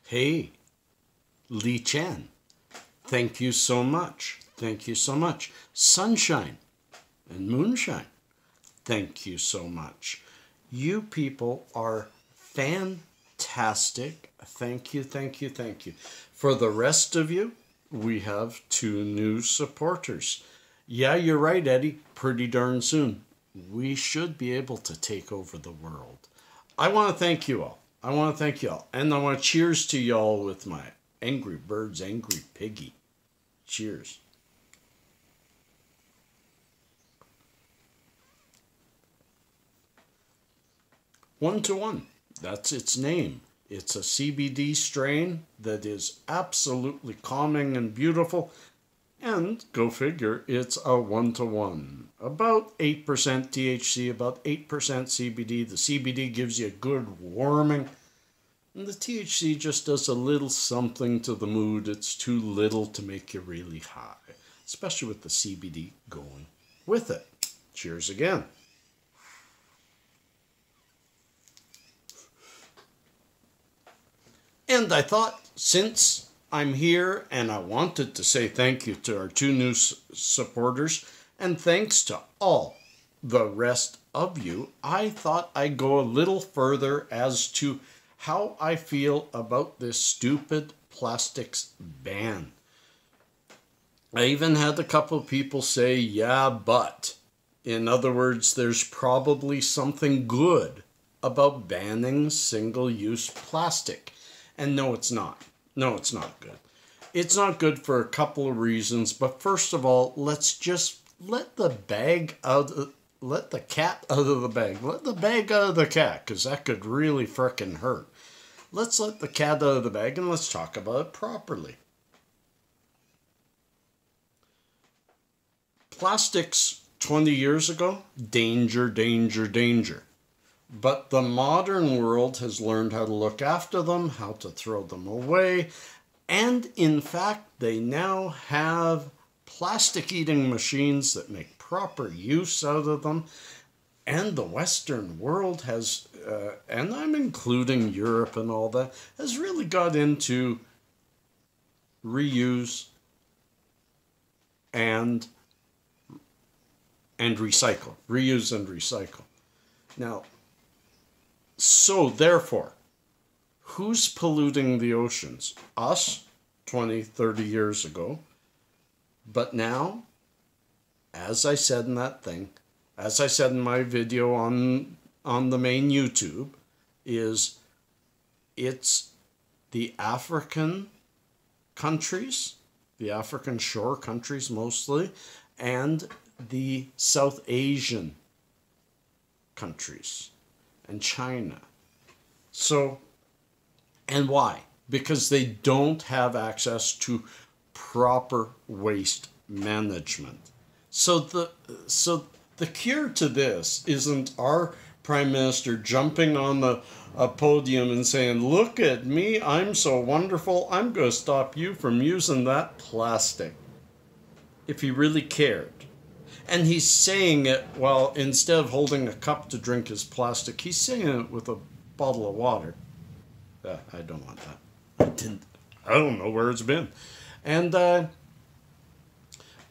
Hey, Lee Chan, thank you so much. Thank you so much. Sunshine and Moonshine, thank you so much. You people are fantastic. Thank you, thank you, thank you. For the rest of you, we have 2 new supporters. Yeah, you're right, Eddie. Pretty darn soon, we should be able to take over the world. I want to thank you all. I want to thank you all. And I want to cheers to y'all with my Angry Birds, Angry Piggy. Cheers. One to One. That's its name. It's a CBD strain that is absolutely calming and beautiful. And, go figure, it's a 1-to-1. About 8% THC, about 8% CBD. The CBD gives you a good warming. And the THC just does a little something to the mood. It's too little to make you really high. Especially with the CBD going with it. Cheers again. And I thought, since I'm here and I wanted to say thank you to our 2 new supporters, and thanks to all the rest of you, I thought I'd go a little further as to how I feel about this stupid plastics ban. I even had a couple of people say, yeah, but. In other words, there's probably something good about banning single-use plastic. And no, it's not. No, it's not good. It's not good for a couple of reasons. But first of all, let's just let the cat out of the bag. Let the bag out of the cat, because that could really frickin' hurt. Let's let the cat out of the bag and let's talk about it properly. Plastics 20 years ago, danger, danger, danger. But the modern world has learned how to look after them, how to throw them away, and in fact, they now have plastic eating machines that make proper use out of them. And the Western world has, and I'm including Europe and all that, has really got into reuse and recycle. Reuse and recycle. Now, so therefore, who's polluting the oceans? Us, 20, 30 years ago. But now, as I said in that thing, as I said in my video on the main YouTube, it's the African countries, the African shore countries mostly, and the South Asian countries. And China. So, and why? Because they don't have access to proper waste management. So the cure to this isn't our Prime Minister jumping on a podium and saying, look at me, I'm so wonderful, I'm going to stop you from using that plastic. If he really cared. And he's saying it while, instead of holding a cup to drink his plastic, he's saying it with a bottle of water. I don't want that. I don't know where it's been. And,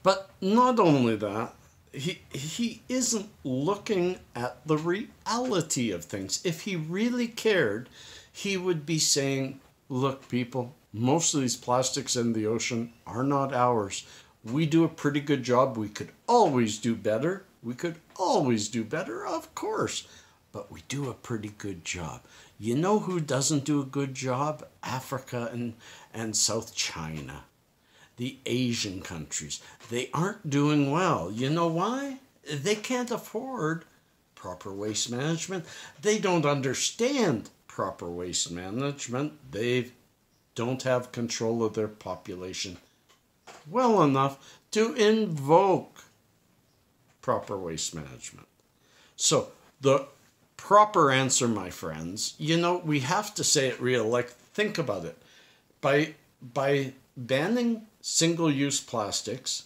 but not only that, he isn't looking at the reality of things. If he really cared, he would be saying, look, people, most of these plastics in the ocean are not ours. We do a pretty good job. We could always do better. We could always do better, of course. But we do a pretty good job. You know who doesn't do a good job? Africa and South China. The Asian countries. They aren't doing well. You know why? They can't afford proper waste management. They don't understand proper waste management. They don't have control of their population well enough to invoke proper waste management. So the proper answer, my friends, you know, we have to say it real. Like, think about it. By banning single-use plastics,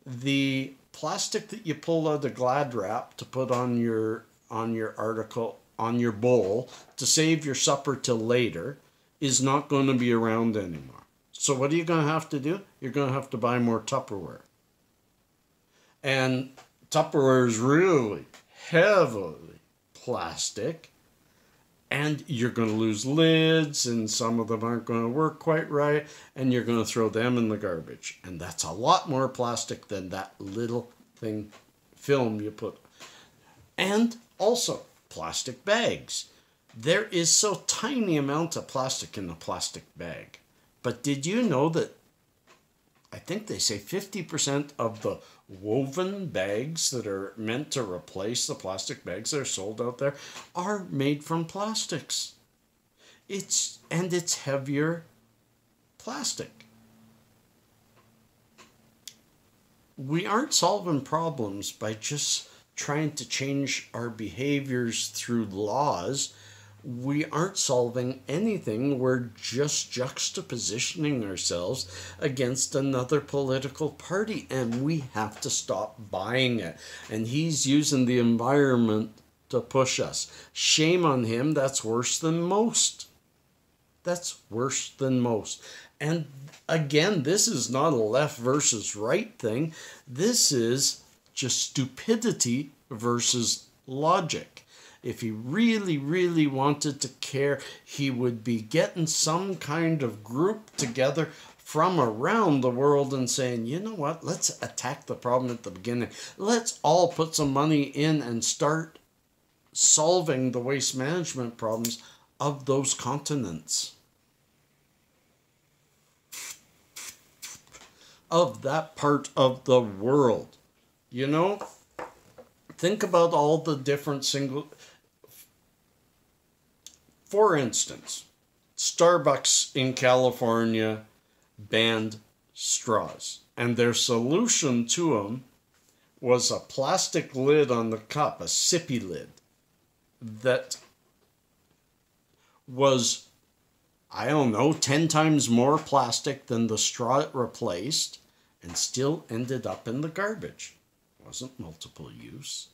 the plastic that you pull out of Glad wrap to put on your article, on your bowl, to save your supper till later, is not going to be around anymore. So what are you going to have to do? You're going to have to buy more Tupperware. And Tupperware is really heavily plastic. And you're going to lose lids, and some of them aren't going to work quite right, and you're going to throw them in the garbage. And that's a lot more plastic than that little thing, film you put. And also, plastic bags. There is so tiny amount of plastic in a plastic bag. But did you know that, I think they say 50% of the woven bags that are meant to replace the plastic bags that are sold out there are made from plastics. It's heavier plastic. We aren't solving problems by just trying to change our behaviors through laws. We aren't solving anything. We're just juxtapositioning ourselves against another political party, and we have to stop buying it. And he's using the environment to push us. Shame on him. That's worse than most. That's worse than most. And again, this is not a left versus right thing. This is just stupidity versus logic. If he really, really wanted to care, he would be getting some kind of group together from around the world and saying, you know what, let's attack the problem at the beginning. Let's all put some money in and start solving the waste management problems of those continents. Of that part of the world. You know, think about all the different For instance, Starbucks in California banned straws, and their solution to them was a plastic lid on the cup, a sippy lid, that was, I don't know, 10 times more plastic than the straw it replaced, and still ended up in the garbage. It wasn't multiple use.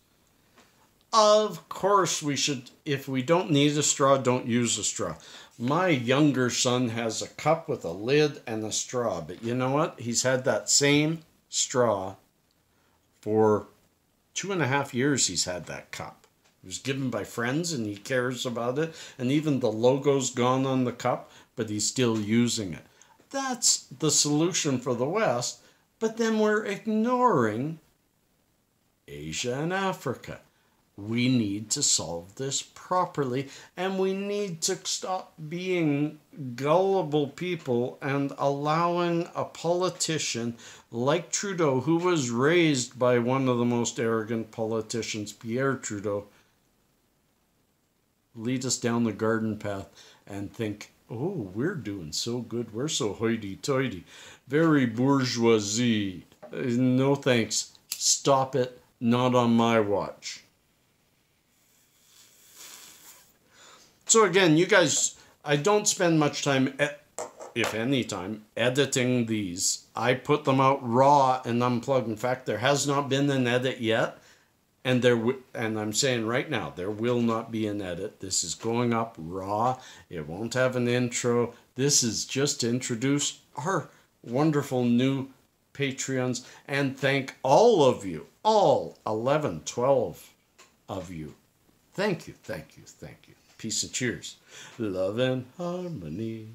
Of course we should, if we don't need a straw, don't use a straw. My younger son has a cup with a lid and a straw, but you know what? He's had that same straw for 2.5 years. He's had that cup. It was given by friends and he cares about it, and even the logo's gone on the cup, but he's still using it. That's the solution for the West, but then we're ignoring Asia and Africa. We need to solve this properly, and we need to stop being gullible people and allowing a politician like Trudeau, who was raised by one of the most arrogant politicians, Pierre Trudeau, lead us down the garden path and think, oh, we're doing so good, we're so hoity-toity, very bourgeoisie. No thanks. Stop it. Not on my watch. So again, you guys, I don't spend much time, if any time, editing these. I put them out raw and unplugged. In fact, there has not been an edit yet. And I'm saying right now, there will not be an edit. This is going up raw. It won't have an intro. This is just to introduce our wonderful new Patreons and thank all of you, all 11, 12 of you. Thank you, thank you, thank you. Peace and cheers. Love and harmony.